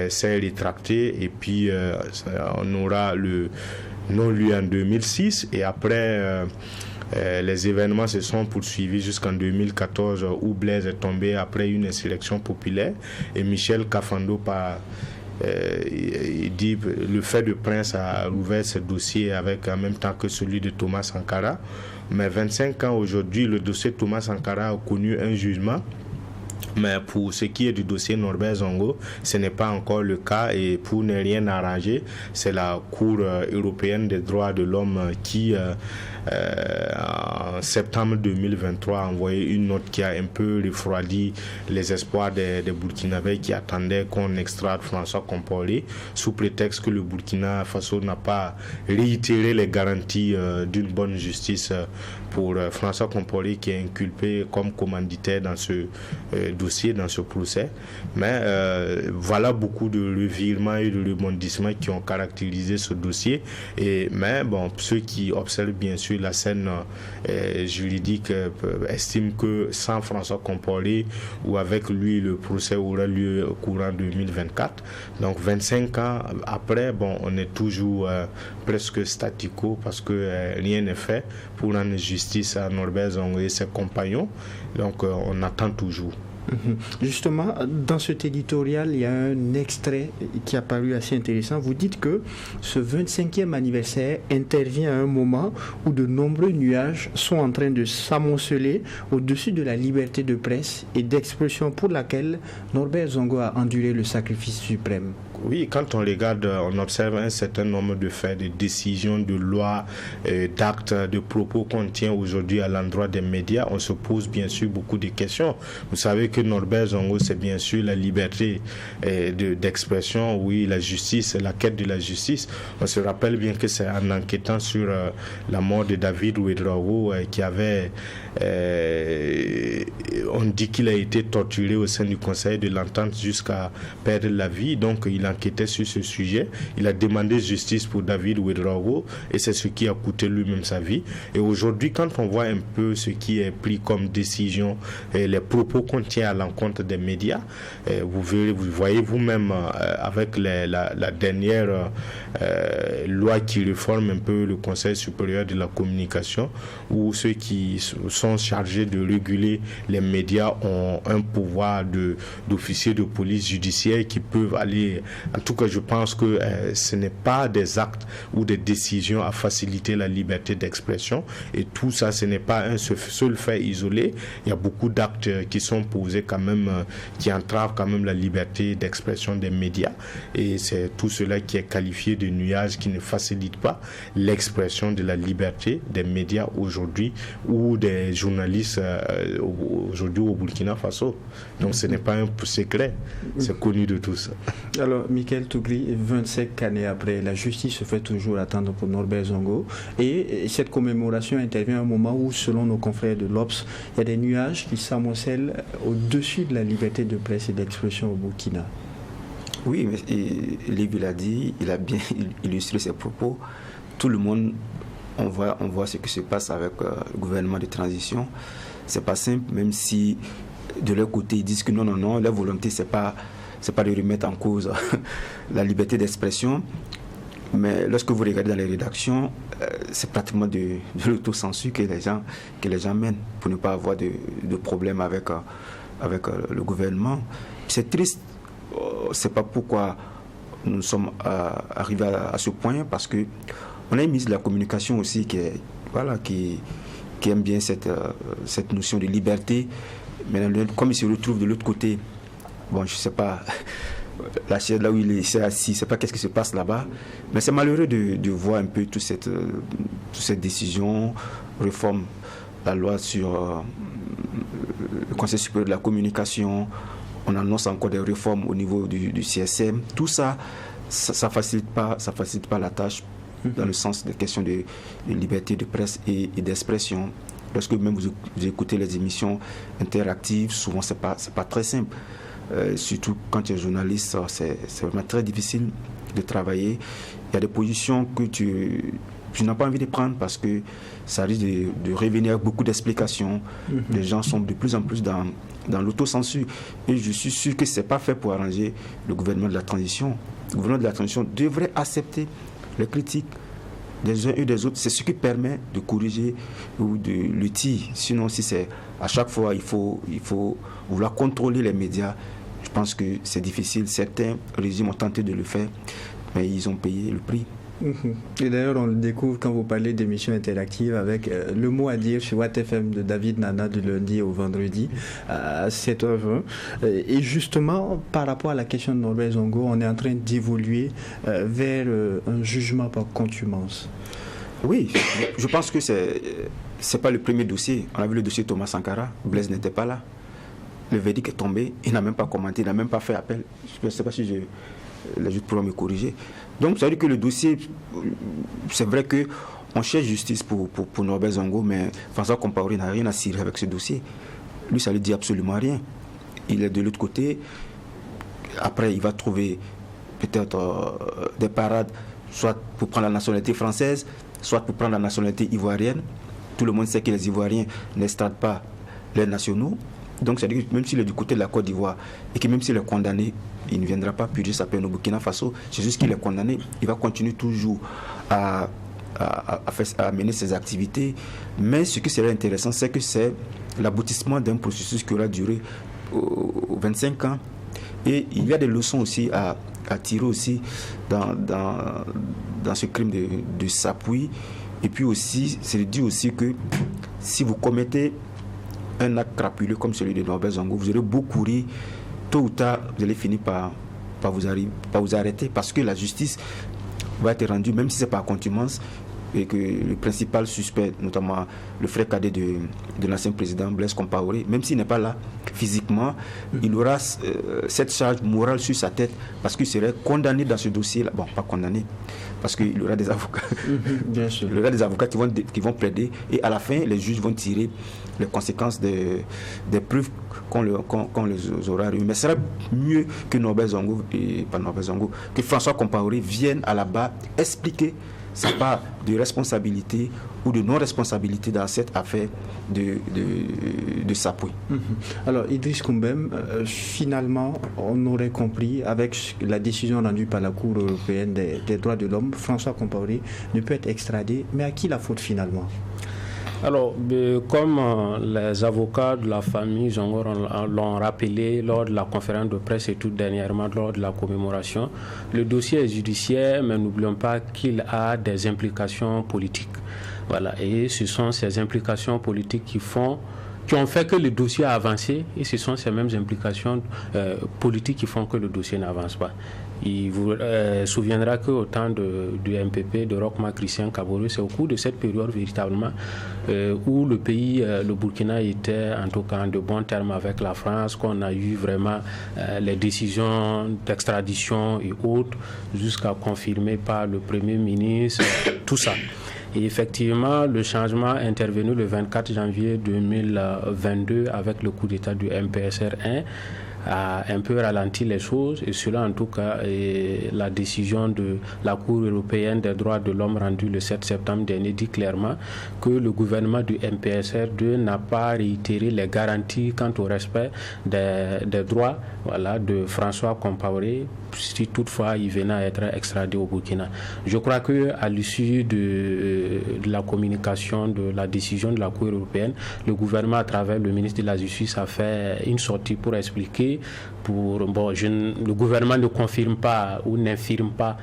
s'est rétracté et puis on aura le non-lieu en 2006 et après les événements se sont poursuivis jusqu'en 2014 où Blaise est tombé après une insurrection populaire et Michel Kafando il dit le fait de Prince a ouvert ce dossier avec en même temps que celui de Thomas Sankara, mais 25 ans aujourd'hui le dossier Thomas Sankara a connu un jugement. Mais pour ce qui est du dossier Norbert Zongo, ce n'est pas encore le cas et pour ne rien arranger, c'est la Cour européenne des droits de l'homme qui, en septembre 2023, a envoyé une note qui a un peu refroidi les espoirs des Burkinabés qui attendaient qu'on extrade François Compaoré sous prétexte que le Burkina Faso n'a pas réitéré les garanties d'une bonne justice pour François Compaoré qui est inculpé comme commanditaire dans ce dossier, dans ce procès. Mais voilà beaucoup de revirements et de rebondissements qui ont caractérisé ce dossier. Mais bon, ceux qui observent bien sûr la scène juridique estiment que sans François Compaoré ou avec lui, le procès aura lieu au courant 2024. Donc 25 ans après, bon, on est toujours presque statico parce que rien n'est fait pour rendre justice à Norbert Zongo et ses compagnons. Donc on attend toujours. Justement, dans cet éditorial, il y a un extrait qui a paru assez intéressant. Vous dites que ce 25e anniversaire intervient à un moment où de nombreux nuages sont en train de s'amonceler au-dessus de la liberté de presse et d'expression pour laquelle Norbert Zongo a enduré le sacrifice suprême. Oui, quand on regarde, on observe un certain nombre de faits, de décisions, de lois, d'actes, de propos qu'on tient aujourd'hui à l'endroit des médias. On se pose bien sûr beaucoup de questions. Vous savez que Norbert Zongo, c'est bien sûr la liberté d'expression, oui, la justice, la quête de la justice. On se rappelle bien que c'est en enquêtant sur la mort de David Ouedraogo qui avait... on dit qu'il a été torturé au sein du Conseil de l'Entente jusqu'à perdre la vie. Donc, il enquêtait sur ce sujet. Il a demandé justice pour David Ouedraogo et c'est ce qui a coûté lui-même sa vie. Et aujourd'hui, quand on voit un peu ce qui est pris comme décision et les propos qu'on tient à l'encontre des médias, vous voyez vous-même avec la dernière loi qui réforme un peu le Conseil supérieur de la communication, où ceux qui sont chargés de réguler les médias ont un pouvoir d'officiers de police judiciaire qui peuvent aller. En tout cas, je pense que ce n'est pas des actes ou des décisions à faciliter la liberté d'expression. Et tout ça, ce n'est pas un seul fait isolé. Il y a beaucoup d'actes qui sont posés quand même, qui entravent quand même la liberté d'expression des médias. Et c'est tout cela qui est qualifié de nuage qui ne facilite pas l'expression de la liberté des médias aujourd'hui ou des journalistes aujourd'hui au Burkina Faso. Donc ce n'est pas un secret, c'est connu de tous. Alors, Michael Tougri, 25 années après, la justice se fait toujours attendre pour Norbert Zongo. Et cette commémoration intervient à un moment où, selon nos confrères de l'Obs, il y a des nuages qui s'amoncellent au-dessus de la liberté de presse et d'expression au Burkina. Oui, mais Lévi l'a dit, il a bien illustré ses propos. tout le monde, on voit ce qui se passe avec le gouvernement de transition. C'est pas simple, même si de leur côté ils disent que non, leur volonté c'est pas de remettre en cause la liberté d'expression. Mais lorsque vous regardez dans les rédactions, c'est pratiquement de l'autocensure que les gens mènent pour ne pas avoir de problème avec le gouvernement. C'est triste. C'est pas pourquoi nous sommes arrivés à ce point, parce que on a une ministre de la communication aussi qui aime bien cette notion de liberté. Mais comme il se retrouve de l'autre côté, bon, je sais pas, la chaise là où il est assis, je sais pas qu'est-ce qui se passe là-bas, mais c'est malheureux de voir un peu toute cette décision, réforme la loi sur le Conseil supérieur de la communication. On annonce encore des réformes au niveau du CSM. Tout ça facilite pas la tâche dans le sens des questions de liberté de presse et d'expression. Lorsque même vous écoutez les émissions interactives, souvent c'est pas très simple. Surtout quand tu es journaliste, c'est vraiment très difficile de travailler. Il y a des positions que tu n'as pas envie de prendre parce que ça risque de revenir avec beaucoup d'explications. Les gens sont de plus en plus dans l'autocensure. Et je suis sûr que ce n'est pas fait pour arranger le gouvernement de la transition. Le gouvernement de la transition devrait accepter les critiques des uns et des autres. C'est ce qui permet de corriger ou de lutter. Sinon, si c'est à chaque fois, il faut vouloir contrôler les médias, je pense que c'est difficile. Certains régimes ont tenté de le faire, mais ils ont payé le prix. Et d'ailleurs, on le découvre quand vous parlez d'émissions interactives avec le mot à dire sur Watt FM de David Nana du lundi au vendredi à 7h20. Et justement, par rapport à la question de Norbert Zongo, on est en train d'évoluer vers un jugement par contumace. Oui, je pense que c'est pas le premier dossier. On a vu le dossier Thomas Sankara. Blaise n'était pas là. Le verdict est tombé. Il n'a même pas commenté, il n'a même pas fait appel. Je ne sais pas si les juges pourront me corriger. Donc, ça veut dire que le dossier, c'est vrai qu'on cherche justice pour Norbert Zongo, mais François Compaoré n'a rien à cirer avec ce dossier. Lui, ça ne lui dit absolument rien. Il est de l'autre côté. Après, il va trouver peut-être des parades, soit pour prendre la nationalité française, soit pour prendre la nationalité ivoirienne. Tout le monde sait que les Ivoiriens n'extradent pas les nationaux. Donc, c'est-à-dire que même s'il est du côté de la Côte d'Ivoire et que même s'il est condamné, il ne viendra pas purger sa peine au Burkina Faso. C'est juste qu'il est condamné. Il va continuer toujours à mener ses activités. Mais ce qui serait intéressant, c'est que c'est l'aboutissement d'un processus qui aura duré 25 ans. Et il y a des leçons aussi à tirer aussi dans ce crime de Sapoui. Et puis aussi, c'est de dire aussi que si vous commettez un acte crapuleux comme celui de Norbert Zongo, vous aurez beau courir, tôt ou tard, vous allez finir par vous arrêter parce que la justice va être rendue, même si ce n'est pas à contumace, et que le principal suspect, notamment le frère cadet de l'ancien président Blaise Compaoré, même s'il n'est pas là physiquement, il aura cette charge morale sur sa tête parce qu'il serait condamné dans ce dossier-là. Bon, pas condamné, parce qu'il aura des avocats. Bien sûr. Il aura des avocats qui vont plaider et à la fin, les juges vont tirer les conséquences des preuves qu'on les aura remis. Mais ce serait mieux que Norbert Zongo, que François Compaoré vienne à la barre expliquer sa part de responsabilité ou de non-responsabilité dans cette affaire de Sapoui. Alors, Idriss Koumbem, finalement, on aurait compris, avec la décision rendue par la Cour européenne des droits de l'homme, François Compaoré ne peut être extradé, mais à qui la faute finalement ? Alors, comme les avocats de la famille Zongo l'ont rappelé lors de la conférence de presse et tout dernièrement lors de la commémoration, le dossier est judiciaire, mais n'oublions pas qu'il a des implications politiques. Voilà, et ce sont ces implications politiques qui ont fait que le dossier a avancé, et ce sont ces mêmes implications politiques qui font que le dossier n'avance pas. Il vous souviendra qu'au temps du MPP, de Roch-Marc Christian Kabore, c'est au cours de cette période véritablement où le pays, le Burkina, était en tout cas en de bons termes avec la France, qu'on a eu vraiment les décisions d'extradition et autres, jusqu'à confirmer par le Premier ministre, tout ça. Et effectivement, le changement est intervenu le 24 janvier 2022 avec le coup d'État du MPSR 1 a un peu ralenti les choses, et cela en tout cas est la décision de la Cour européenne des droits de l'homme rendue le 7 septembre dernier dit clairement que le gouvernement du MPSR2 n'a pas réitéré les garanties quant au respect des droits de François Compaoré si toutefois il venait à être extradé au Burkina. Je crois qu'à l'issue de la communication de la décision de la Cour européenne, le gouvernement à travers le ministre de la Justice a fait une sortie pour expliquer. Le gouvernement ne confirme pas ou n'infirme pas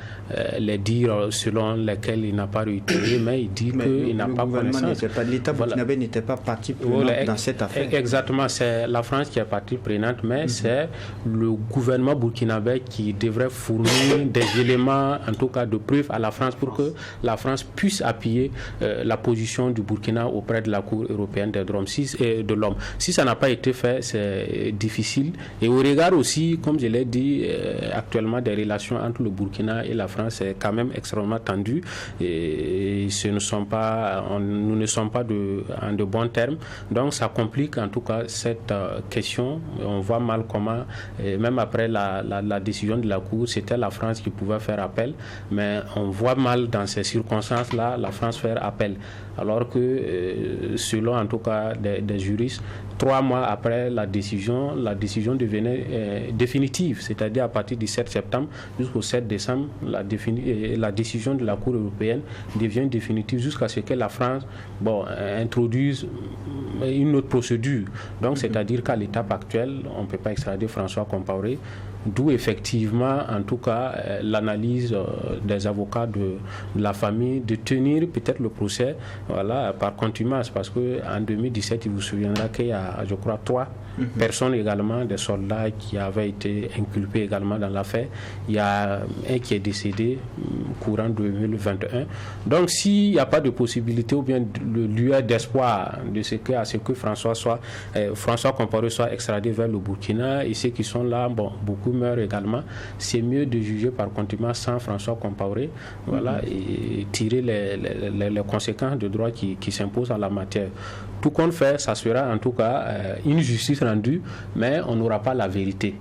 les dires selon lesquels il n'a pas réitéré, mais il dit qu'il n'a pas connaissance. L'État burkinabé n'était pas partie prenante dans cette affaire. Exactement, c'est la France qui est partie prenante, mais c'est le gouvernement burkinabé qui devrait fournir des éléments, en tout cas de preuves à la France pour que la France puisse appuyer la position du Burkina auprès de la Cour européenne des droits de l'homme. Si ça n'a pas été fait, c'est difficile. Et au regard aussi, comme je l'ai dit, actuellement des relations entre le Burkina et la France est quand même extrêmement tendu et nous ne sommes pas en de bons termes. Donc ça complique en tout cas cette question. On voit mal comment, même après la décision de la Cour, c'était la France qui pouvait faire appel, mais on voit mal dans ces circonstances-là la France faire appel. Alors que selon en tout cas des juristes, 3 mois après la décision devenait définitive, c'est-à-dire à partir du 7 septembre jusqu'au 7 décembre, la décision de la Cour européenne devient définitive jusqu'à ce que la France introduise une autre procédure. Donc c'est-à-dire qu'à l'étape actuelle, on ne peut pas extrader François Compaoré, d'où effectivement en tout cas l'analyse des avocats de la famille de tenir peut-être le procès par contumace, parce qu'en 2017 il vous souviendra qu'il y a je crois 3 personnes également, des soldats qui avaient été inculpés également dans l'affaire. Il y a un qui est décédé courant 2021. Donc s'il n'y a pas de possibilité ou bien de lueur d'espoir de ce que François Compaoré soit extradé vers le Burkina, et ceux qui sont là, beaucoup meurent également, c'est mieux de juger par contumace sans François Compaoré, et tirer les conséquences de droit qui s'imposent en la matière. Tout compte fait, ça sera en tout cas une justice rendue, mais on n'aura pas la vérité.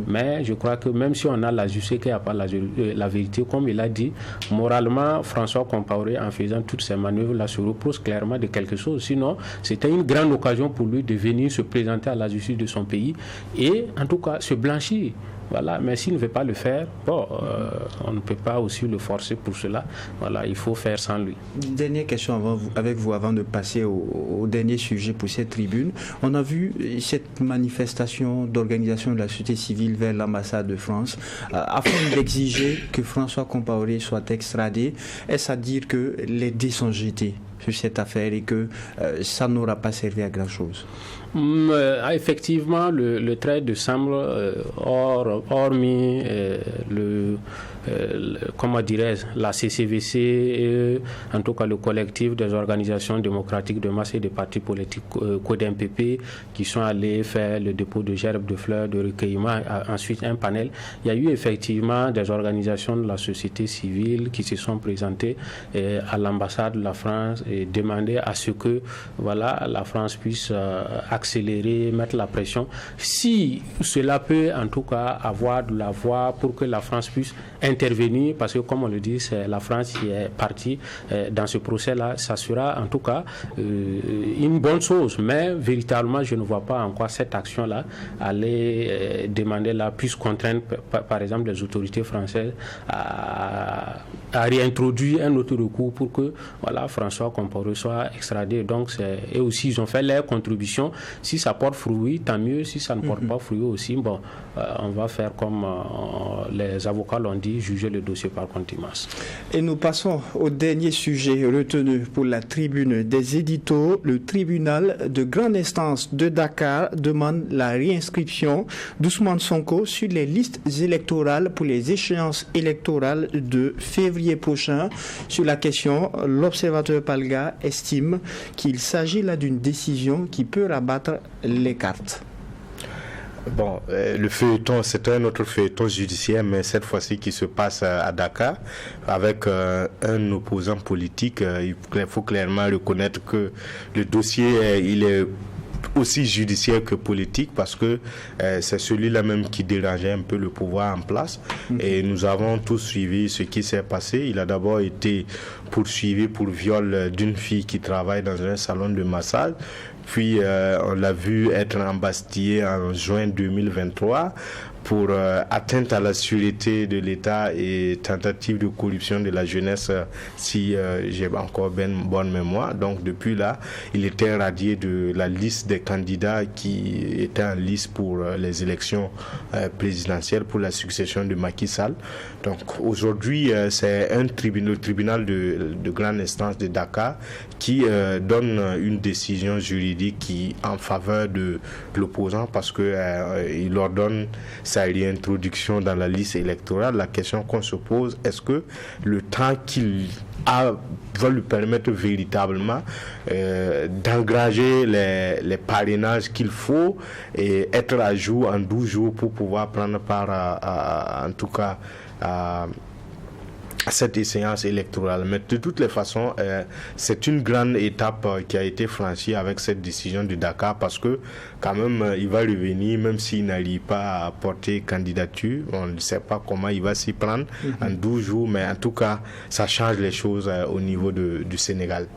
Mais je crois que même si on a la justice, qu'il n'y a pas la vérité, comme il a dit, moralement, François Compaoré, en faisant toutes ces manœuvres-là, se repose clairement de quelque chose. Sinon, c'était une grande occasion pour lui de venir se présenter à la justice de son pays et, en tout cas, se blanchir. Mais s'il ne veut pas le faire, on ne peut pas aussi le forcer pour cela. Il faut faire sans lui. Dernière question avec vous avant de passer au dernier sujet pour cette tribune. On a vu cette manifestation d'organisation de la société civile vers l'ambassade de France afin d'exiger que François Compaoré soit extradé. Est-ce à dire que les dés sont jetés sur cette affaire et que ça n'aura pas servi à grand-chose? Effectivement, le 13 décembre, hormis comment dirais-je, la CCVC et en tout cas le collectif des organisations démocratiques de masse et des partis politiques CODEMPP qui sont allés faire le dépôt de gerbes de fleurs, de recueillement, ensuite un panel. Il y a eu effectivement des organisations de la société civile qui se sont présentées à l'ambassade de la France et demandé à ce que la France puisse accélérer, mettre la pression. Si cela peut en tout cas avoir de la voix pour que la France puisse intervenir, parce que comme on le dit, c'est la France qui est partie dans ce procès-là, ça sera en tout cas une bonne chose, mais véritablement je ne vois pas en quoi cette action-là allait demander puisse contraindre par exemple les autorités françaises à réintroduire un autre recours pour que François Compaoré soit extradé. Donc et aussi ils ont fait leur contribution. Si ça porte fruit, tant mieux. Si ça ne porte pas fruit aussi, on va faire comme les avocats l'ont dit, juger le dossier par contumace. Et nous passons au dernier sujet retenu pour la tribune des éditos. Le tribunal de grande instance de Dakar demande la réinscription d'Ousmane Sonko sur les listes électorales pour les échéances électorales de février prochain. Sur la question, l'observateur Palga estime qu'il s'agit là d'une décision qui peut rabattre les cartes. Le feuilleton, c'est un autre feuilleton judiciaire, mais cette fois-ci qui se passe à Dakar, avec un opposant politique. Il faut clairement reconnaître que le dossier, il est aussi judiciaire que politique, parce que c'est celui-là même qui dérangeait un peu le pouvoir en place. Et nous avons tous suivi ce qui s'est passé. Il a d'abord été poursuivi pour viol d'une fille qui travaille dans un salon de massage. Puis on l'a vu être embastillé en juin 2023 pour atteinte à la sûreté de l'État et tentative de corruption de la jeunesse, si j'ai encore bonne mémoire. Donc depuis là, il était radié de la liste des candidats qui étaient en liste pour les élections présidentielles pour la succession de Macky Sall. Donc aujourd'hui, c'est le tribunal de grande instance de Dakar qui donne une décision juridique en faveur de l'opposant, parce que il ordonne sa réintroduction dans la liste électorale. La question qu'on se pose, est-ce que le temps qu'il a va lui permettre véritablement d'engager les parrainages qu'il faut et être à jour en 12 jours pour pouvoir prendre part en tout cas à cette échéance électorale. Mais de toutes les façons, c'est une grande étape qui a été franchie avec cette décision de Dakar, parce que quand même, il va revenir, même s'il n'arrive pas à porter candidature. On ne sait pas comment il va s'y prendre en 12 jours, mais en tout cas, ça change les choses au niveau du Sénégal.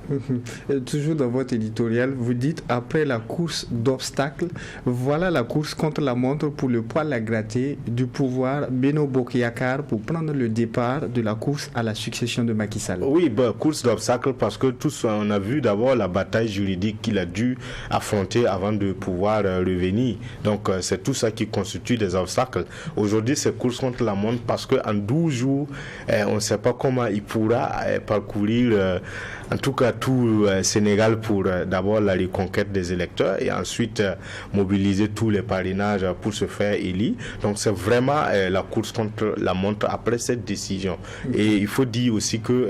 Toujours dans votre éditorial, vous dites, après la course d'obstacles, voilà la course contre la montre pour le poil à gratter du pouvoir Benno Bokk Yakaar pour prendre le départ de la course à la succession de Macky Sall. Oui, course d'obstacles, parce que tous, on a vu d'abord la bataille juridique qu'il a dû affronter avant de pouvoir revenir. Donc c'est tout ça qui constitue des obstacles. Aujourd'hui, c'est course contre la montre, parce qu'en 12 jours, on ne sait pas comment il pourra parcourir en tout cas tout Sénégal pour d'abord la reconquête des électeurs et ensuite mobiliser tous les parrainages pour se faire élire. Donc c'est vraiment la course contre la montre après cette décision. Et il faut dire aussi que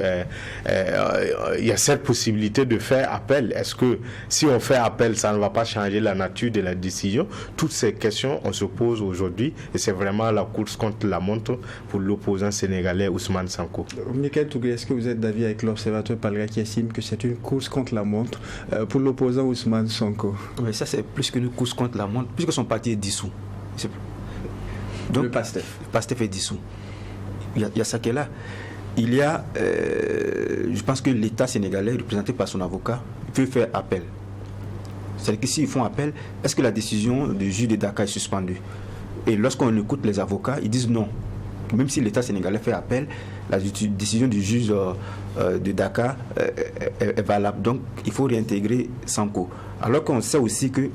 il y a cette possibilité de faire appel. Est-ce que si on fait appel, ça ne va pas changer la nature de la décision? Toutes ces questions, on se pose aujourd'hui, et c'est vraiment la course contre la montre pour l'opposant sénégalais Ousmane Sonko. Michael Tougré, est-ce que vous êtes d'avis avec l'observateur Palga qui estime que c'est une course contre la montre pour l'opposant Ousmane Sonko? Oui, ça c'est plus qu'une course contre la montre, puisque son parti est dissous. Donc, le PASTEF. Le PASTEF est dissous. Il y a ça qui est là. Il y a, je pense que l'État sénégalais, représenté par son avocat, peut faire appel. C'est-à-dire que s'ils font appel, est-ce que la décision du juge de Dakar est suspendue? Et lorsqu'on écoute les avocats, ils disent non. Même si l'État sénégalais fait appel, la décision du juge de Dakar est valable. Donc, il faut réintégrer Sonko. Alors qu'on sait aussi que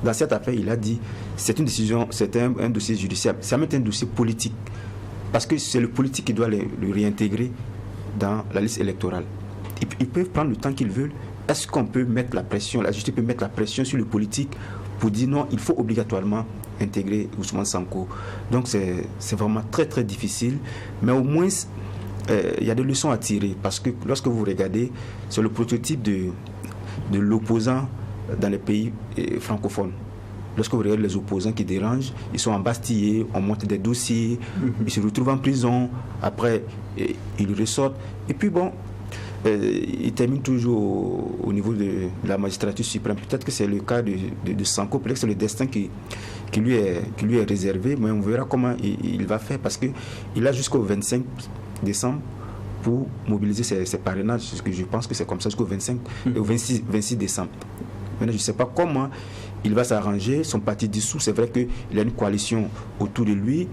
dans cette affaire, il a dit c'est une décision, c'est un dossier judiciaire. Ça met un dossier politique. Parce que c'est le politique qui doit le réintégrer dans la liste électorale. Ils peuvent prendre le temps qu'ils veulent. Est-ce qu'on peut mettre la pression, la justice peut mettre la pression sur le politique pour dire non, il faut obligatoirement intégrer Ousmane Sonko? Donc c'est vraiment très très difficile. Mais au moins, il y a des leçons à tirer. Parce que lorsque vous regardez, c'est le prototype de l'opposant dans les pays francophones. Lorsque vous regardez les opposants qui dérangent, ils sont embastillés, on monte des dossiers, ils se retrouvent en prison, après ils ressortent. Et puis bon, ils terminent toujours au niveau de la magistrature suprême. Peut-être que c'est le cas de Sonko, peut-être que c'est le destin qui lui est réservé, mais on verra comment il va faire, parce qu'il a jusqu'au 25 décembre pour mobiliser ses parrainages. Je pense que c'est comme ça jusqu'au 26 décembre. Maintenant, je ne sais pas comment il va s'arranger. Son parti dissous, c'est vrai qu'il y a une coalition autour de lui.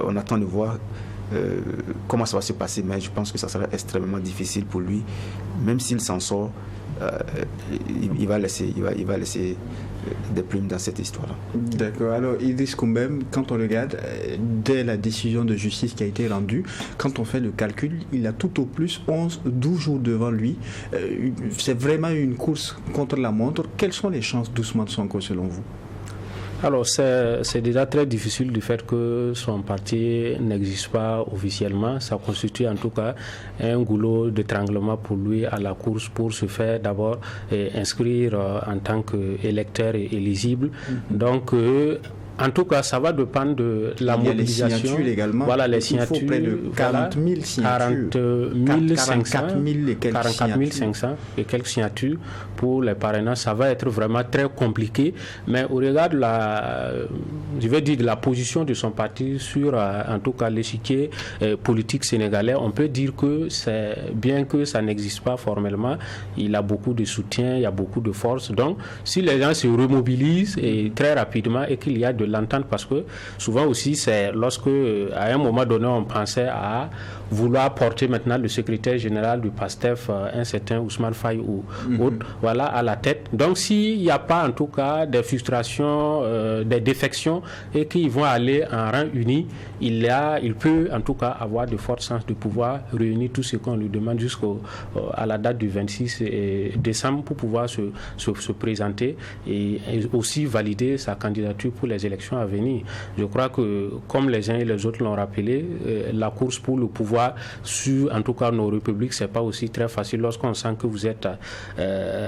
On attend de voir comment ça va se passer, mais je pense que ça sera extrêmement difficile pour lui. Même s'il s'en sort, il va laisser des plumes dans cette histoire-là. D'accord. Alors, Idriss Koumbem, quand on regarde, dès la décision de justice qui a été rendue, quand on fait le calcul, il a tout au plus 12 jours devant lui. C'est vraiment une course contre la montre. Quelles sont les chances d'Ousmane Sonko selon vous? Alors, c'est déjà très difficile du fait que son parti n'existe pas officiellement. Ça constitue en tout cas un goulot d'étranglement pour lui à la course pour se faire d'abord inscrire en tant qu'électeur éligible. Donc, En tout cas, ça va dépendre de la mobilisation. Les signatures également. Voilà, les signatures. Il faut près de 40 000 signatures. 44 500 et quelques signatures pour les parrainages. Ça va être vraiment très compliqué. Mais au regard de la position de son parti sur, en tout cas, l'échiquier politique sénégalais, on peut dire que bien que ça n'existe pas formellement, il a beaucoup de soutien, il y a beaucoup de force. Donc, si les gens se remobilisent et très rapidement et qu'il y a de l'entente, parce que souvent aussi c'est lorsque à un moment donné on pensait à vouloir porter maintenant le secrétaire général du PASTEF, un certain Ousmane Faye ou autre, voilà, à la tête. Donc s'il n'y a pas en tout cas des frustrations, des défections et qu'ils vont aller en rang uni, il peut en tout cas avoir de fortes chances de pouvoir réunir tout ce qu'on lui demande jusqu'à la date du 26 décembre pour pouvoir se présenter et aussi valider sa candidature pour les élections à venir. Je crois que, comme les uns et les autres l'ont rappelé, la course pour le pouvoir sur, en tout cas, nos républiques, c'est pas aussi très facile lorsqu'on sent que vous êtes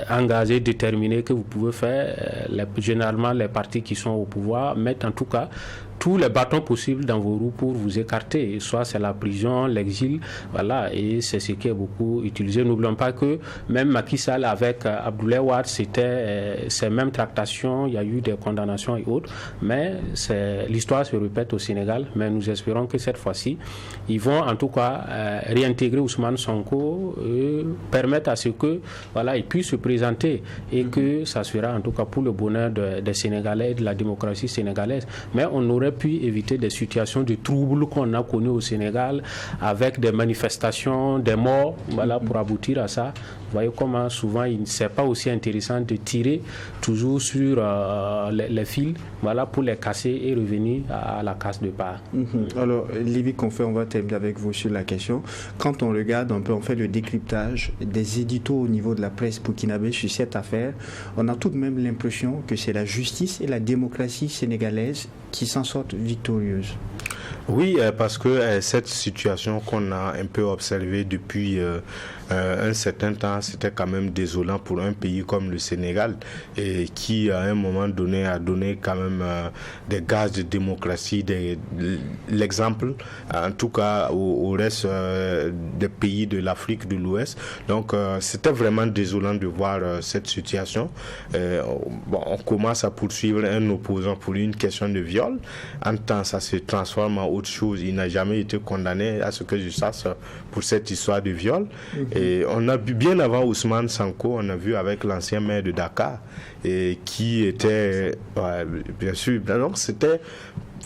engagé, déterminé, que vous pouvez faire. Généralement, les partis qui sont au pouvoir mettent en tout cas tous les bâtons possibles dans vos roues pour vous écarter. Soit c'est la prison, l'exil, voilà, et c'est ce qui est beaucoup utilisé. N'oublions pas que même Macky Sall avec Abdoulaye Wade, c'était ces mêmes tractations, il y a eu des condamnations et autres, mais l'histoire se répète au Sénégal, mais nous espérons que cette fois-ci, ils vont en tout cas réintégrer Ousmane Sonko et permettre à ce que, voilà, il puisse se présenter et que ça sera en tout cas pour le bonheur des Sénégalais et de la démocratie sénégalaise. Mais on aurait pu éviter des situations de troubles qu'on a connues au Sénégal avec des manifestations, des morts, voilà, pour aboutir à ça. Vous voyez comment souvent c'est pas aussi intéressant de tirer toujours sur les fils, voilà, pour les casser et revenir à la case de part. Alors, Lévi Confé, on va terminer avec vous sur la question. Quand on regarde un peu, on fait le décryptage des éditos au niveau de la presse burkinabé sur cette affaire, on a tout de même l'impression que c'est la justice et la démocratie sénégalaise qui s'en sortent victorieuses. Oui, parce que cette situation qu'on a un peu observée depuis un certain temps, c'était quand même désolant pour un pays comme le Sénégal, et qui à un moment donné a donné quand même des gages de démocratie, l'exemple en tout cas au reste des pays de l'Afrique de l'Ouest. Donc c'était vraiment désolant de voir cette situation. On commence à poursuivre un opposant pour une question de viol. En temps, ça se transforme en autre chose. Il n'a jamais été condamné, à ce que je sache, pour cette histoire de viol. Et on a vu, bien avant Ousmane Sonko, on a vu avec l'ancien maire de Dakar, et qui était, bien sûr, donc c'était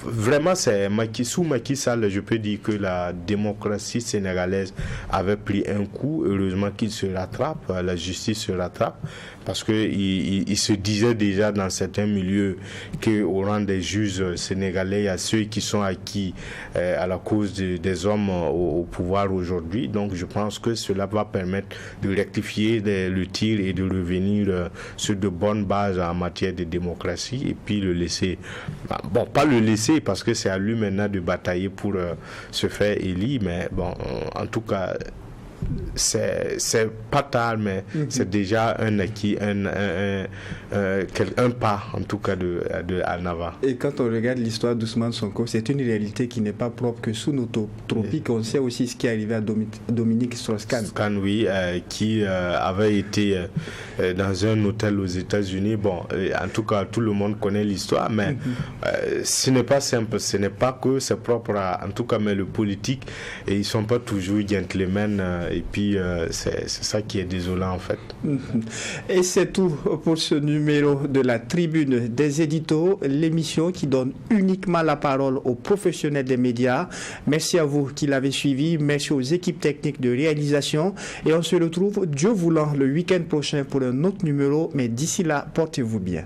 vraiment, sous Macky Sall, je peux dire que la démocratie sénégalaise avait pris un coup. Heureusement qu'il se rattrape, la justice se rattrape, parce qu'il se disait déjà dans certains milieux qu'au rang des juges sénégalais, il y a ceux qui sont acquis à la cause des hommes au pouvoir aujourd'hui. Donc je pense que cela va permettre de rectifier le tir et de revenir sur de bonnes bases en matière de démocratie, et puis le laisser, bon, pas le laisser parce que c'est à lui maintenant de batailler pour se faire élire, mais bon, en tout cas, c'est pas tard, mais c'est déjà un acquis, un pas en tout cas en avant. Et quand on regarde l'histoire d'Ousmane Sonko, c'est une réalité qui n'est pas propre que sous nos tropiques. On sait aussi ce qui est arrivé à Dominique Strauss-Kahn. Oui, qui avait été dans un hôtel aux États-Unis. Bon, en tout cas, tout le monde connaît l'histoire, mais ce n'est pas simple. Ce n'est pas que c'est propre en tout cas, mais le politique, et ils sont pas toujours gentlemen. Et puis, c'est ça qui est désolant, en fait. Et c'est tout pour ce numéro de la Tribune des éditos, l'émission qui donne uniquement la parole aux professionnels des médias. Merci à vous qui l'avez suivi. Merci aux équipes techniques de réalisation. Et on se retrouve, Dieu voulant, le week-end prochain pour un autre numéro. Mais d'ici là, portez-vous bien.